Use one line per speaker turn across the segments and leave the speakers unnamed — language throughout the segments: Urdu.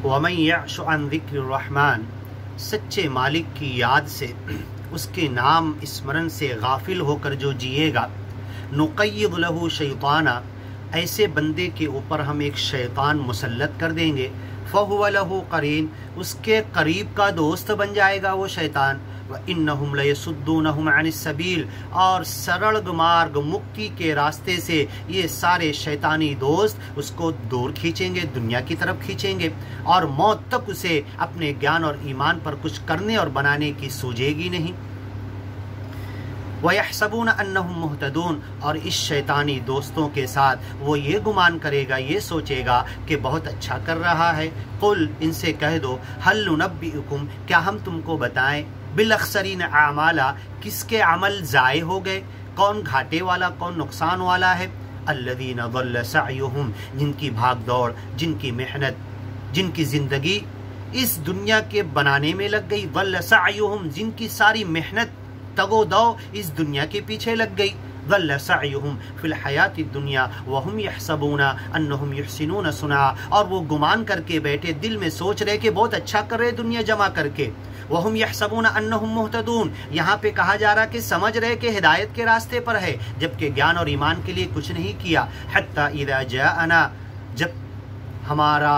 وَمَن يَعْشُ عَن ذِكْرِ الرَّحْمَن، سچے مالک کی یاد سے، اس کے نام اسمرن سے غافل ہو کر جو جیے گا، نقیض لہ شیطانا، ایسے بندے کے اوپر ہم ایک شیطان مسلط کر دیں گے، فَهُوَ لَهُ قَرِينٌ، اس کے قریب کا دوست بن جائے گا وہ شیطان، وَإِنَّهُمْ لَيَصُدُّونَهُمْ عَنِ السَّبِيلِ، اور سرل مارگ مکتی کے راستے سے یہ سارے شیطانی دوست اس کو دور کھینچیں گے، دنیا کی طرف کھینچیں گے، اور موت تک اسے اپنے گیان اور ایمان پر کچھ کرنے اور بنانے کی سوجے گی نہیں۔ وَيَحْسَبُونَ أَنَّهُمْ مُهْتَدُونَ، اور اس شیطانی دوستوں کے ساتھ وہ یہ گمان کرے گا، یہ سوچے گا کہ بہت اچھا کر رہا ہے۔ قُلْ، ان سے کہہ دو، هَلْ نُنَبِّئُكُمْ، کیا ہم تم کو بتائیں، بِالْأَخْسَرِينَ أَعْمَالًا، کس کے عمل ضائع ہو گئے، کون گھاٹے والا، کون نقصان والا ہے، الَّذِينَ ضَلَّ سَعْيُهُمْ، جن کی بھاگ دوڑ، جن کی محنت، جن کی زندگی اس دنیا کے بنانے میں لگ گئی، ضَلَّ سَعْيُهُمْ، جن کی ساری محنت تگ و دو اس دنیا کے پیچھے لگ گئی، ضل سعیہم فی الحیات الدنیا وہم یحسبون انہم یحسنون صنعا، اور وہ گمان کر کے بیٹھے، دل میں سوچ رہے کہ بہت اچھا کر رہے دنیا جمع کر کے، وہم یحسبون انہم مہتدون، یہاں پہ کہا جا رہا کہ سمجھ رہے کہ ہدایت کے راستے پر ہے، جبکہ گیان اور ایمان کے لیے کچھ نہیں کیا۔ حتی اذا جاءنا، جب ہمارا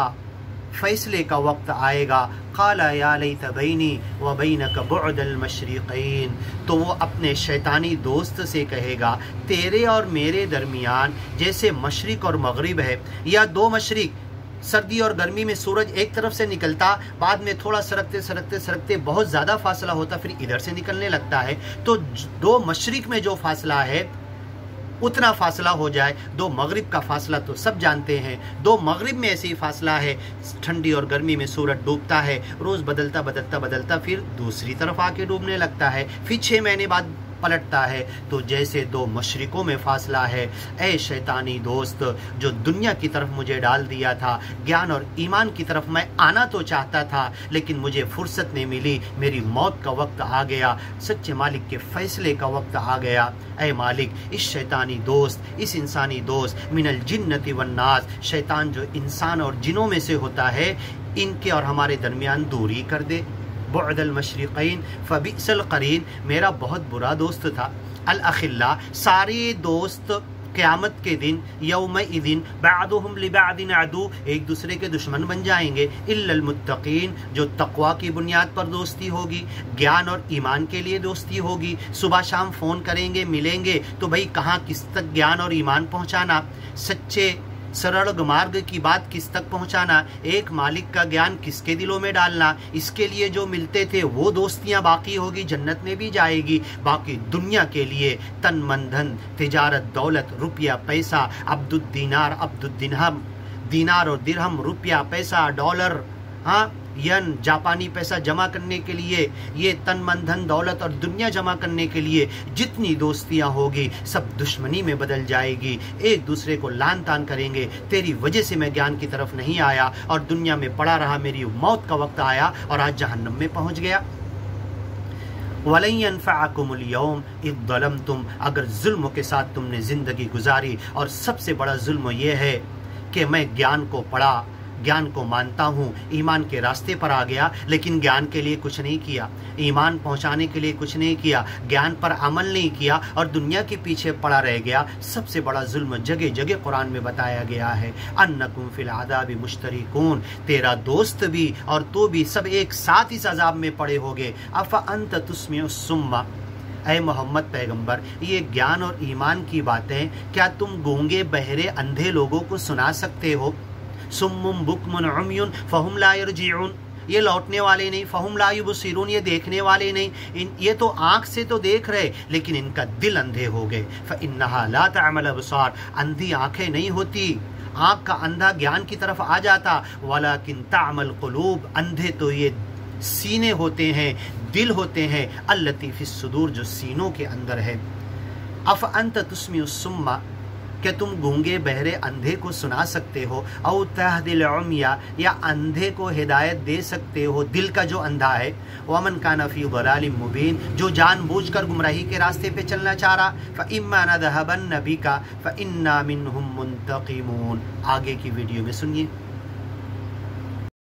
فیصلے کا وقت آئے گا، قال یا لیت بینی و بینک بعد المشرقین، تو وہ اپنے شیطانی دوست سے کہے گا تیرے اور میرے درمیان جیسے مشرق اور مغرب ہے، یا دو مشرق، سردی اور گرمی میں سورج ایک طرف سے نکلتا، بعد میں تھوڑا سرکتے سرکتے سرکتے بہت زیادہ فاصلہ ہوتا، پھر ادھر سے نکلنے لگتا ہے، تو دو مشرق میں جو فاصلہ ہے اتنا فاصلہ ہو جائے، دو مغرب کا فاصلہ تو سب جانتے ہیں، دو مغرب میں ایسے ہی فاصلہ ہے، ٹھنڈی اور گرمی میں سورج ڈوبتا ہے، روز بدلتا بدلتا بدلتا پھر دوسری طرف آ کے ڈوبنے لگتا ہے، پھر 6 مہینے بعد پلٹتا ہے، تو جیسے دو مشرقوں میں فاصلہ ہے، اے شیطانی دوست جو دنیا کی طرف مجھے ڈال دیا تھا، گیان اور ایمان کی طرف میں آنا تو چاہتا تھا لیکن مجھے فرصت نہیں ملی، میری موت کا وقت آ گیا، سچے مالک کے فیصلے کا وقت آ گیا، اے مالک اس شیطانی دوست، اس انسانی دوست، من الجنت والناس، شیطان جو انسان اور جنوں میں سے ہوتا ہے، ان کے اور ہمارے درمیان دوری کر دے۔ بعد المشرقین فبئس القرین، میرا بہت برا دوست تھا، الاخلاء، سارے دوست قیامت کے دن، یومئذ بعضهم لبعض عدو، ایک دوسرے کے دشمن بن جائیں گے، الا المتقین، جو تقوی کی بنیاد پر دوستی ہوگی، گیان اور ایمان کے لیے دوستی ہوگی، صبح شام فون کریں گے، ملیں گے، تو بھائی کہاں کس تک گیان اور ایمان پہنچانا، سچے سرل مارگ کی بات کس تک پہنچانا، ایک مالک کا گیان کس کے دلوں میں ڈالنا، اس کے لیے جو ملتے تھے وہ دوستیاں باقی ہوگی، جنت میں بھی جائے گی، باقی دنیا کے لیے تن من دھن، تجارت، دولت، روپیہ پیسہ، عبد الدینار، عبد الدرہم، دینار اور درہم، روپیہ پیسہ، ڈالر، ہاں ین، جاپانی پیسہ جمع کرنے کے لیے، یہ تن من دھن دولت اور دنیا جمع کرنے کے لیے جتنی دوستیاں ہوگی سب دشمنی میں بدل جائے گی، ایک دوسرے کو لان تان کریں گے، تیری وجہ سے میں گیان کی طرف نہیں آیا اور دنیا میں پڑا رہا، میری موت کا وقت آیا اور آج جہنم میں پہنچ گیا۔ وَلَن يَنفَعَكُمُ الْيَوْمَ إِذ ظَلَمْتُمْ، اگر ظلم کے ساتھ تم نے زندگی گزاری، اور سب سے بڑا ظلم یہ ہے کہ میں گیان کو پڑھا، گیان کو مانتا ہوں، ایمان کے راستے پر آ گیا، لیکن گیان کے لیے کچھ نہیں کیا، ایمان پہنچانے کے لیے کچھ نہیں کیا، گیان پر عمل نہیں کیا اور دنیا کے پیچھے پڑا رہ گیا، سب سے بڑا ظلم جگہ جگہ قرآن میں بتایا گیا ہے، انکم فی العذاب مشترکون، تیرا دوست بھی اور تو بھی سب ایک ساتھ اس عذاب میں پڑے ہوگے۔ افانت تسمع الصم، اے محمد پیغمبر یہ گیان اور ایمان کی باتیں کیا تم گونگے بہرے اندھے لوگوں کو سنا سکتے ہو؟ سم بکم عمی فہم لا یرجعون، یہ لوٹنے والے نہیں، فہم لا یبصرون، یہ دیکھنے والے نہیں، یہ تو آنکھ سے تو دیکھ رہے لیکن ان کا دل اندھے ہو گئے، فإنہا لا تعمل الابصار، اندھی آنکھیں نہیں ہوتی، آنکھ کا اندھا گیان کی طرف آ جاتا، ولیکن تعمل القلوب، اندھے تو یہ سینے ہوتے ہیں، دل ہوتے ہیں، التی فی الصدور، جو سینوں کے اندر ہے۔ افانت تسمع الصم، کہ تم گونگے بہرے اندھے کو سنا سکتے ہو، او تہدی العمى، یا اندھے کو ہدایت دے سکتے ہو، دل کا جو اندھا ہے، ومن کان فی ضلال مبین، جو جان بوجھ کر گمراہی کے راستے پہ چلنا چاہ رہا، فاما نذهبن بک فانا منهم منتقمون، آگے کی ویڈیو میں سنیے۔